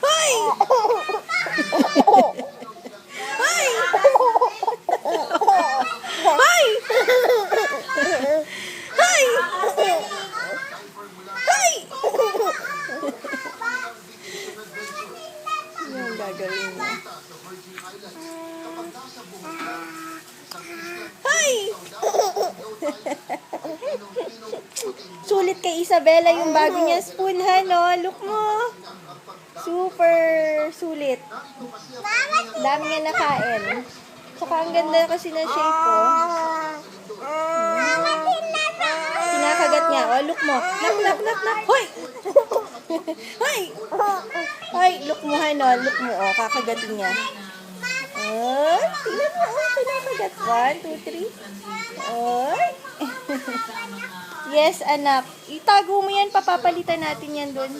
Hoy! Hoy! Hoy! Hoy! Hoy! Ano ang gagawin mo? Hoy! Sulit kay Isabela yung bago niya spoon, ha, no? Look mo. Super sulit. Dami niya nakain. Saka ang ganda kasi ng shape, oh. Kinakagat niya. Oh, look mo. Nak, nak, nak, nak. Hoy! Hoy! Hoy, look mo, ha, no? Look mo, oh. Kakagatin niya. Oh, tingnan mo, oh. Kinakagat. 1, 2, 3. Oh. Yes, anak. Itago mo yan. Papapalitan natin yan dun.